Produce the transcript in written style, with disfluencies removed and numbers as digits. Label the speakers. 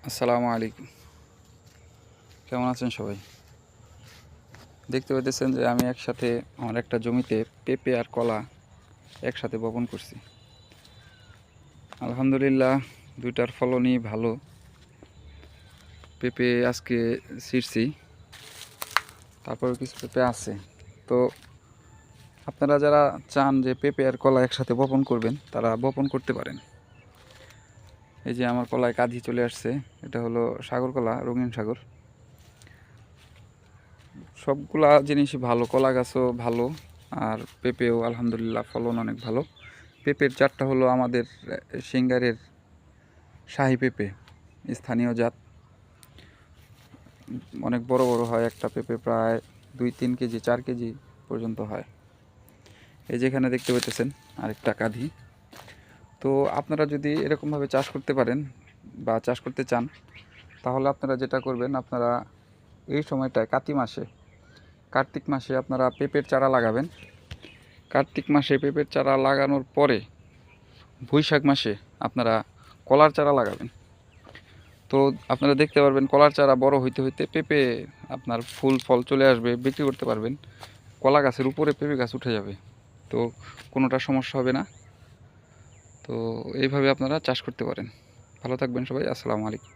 Speaker 1: আসসালামু আলাইকুম। কেমন আছেন সবাই? দেখতে পাইতেছেন যে আমি একসাথে আমার একটা জমিতে পেঁপে আর কলা একসাথে বপন করছি। আলহামদুলিল্লাহ, দুইটার ফলনই ভালো। পেঁপে আজকে ছিঁড়ছি, তারপরে কিছু পেঁপে আছে। তো আপনারা যারা চান যে পেঁপে আর কলা একসাথে বপন করবেন, তারা বপন করতে পারেন। এই যে আমার কলায় কাঁধি চলে আসছে, এটা হলো সাগর কলা, রঙিন সাগর। সবগুলা জিনিসই ভালো, কলা গাছও ভালো আর পেঁপেও আলহামদুলিল্লাহ ফলন অনেক ভালো। পেঁপের জাতটা হলো আমাদের সিঙ্গারের শাহী পেঁপে, স্থানীয় জাত। অনেক বড় বড় হয়, একটা পেঁপে প্রায় 2-3 কেজি 4 কেজি পর্যন্ত হয়। এই যেখানে দেখতে পাচ্ছেন আরেকটা কাঁধি। তো আপনারা যদি এরকমভাবে চাষ করতে পারেন বা চাষ করতে চান, তাহলে আপনারা যেটা করবেন, আপনারা এই সময়টায় কার্তিক মাসে আপনারা পেঁপের চারা লাগাবেন। কার্তিক মাসে পেঁপের চারা লাগানোর পরে বৈশাখ মাসে আপনারা কলার চারা লাগাবেন। তো আপনারা দেখতে পারবেন কলার চারা বড় হইতে হইতে পেঁপে আপনার ফুল ফল চলে আসবে, বিক্রি করতে পারবেন। কলা গাছের উপরে পেঁপে গাছ উঠে যাবে, তো কোনোটা সমস্যা হবে না। তো এইভাবে আপনারা চাষ করতে পারেন। ভালো থাকবেন সবাই। আসসালামু আলাইকুম।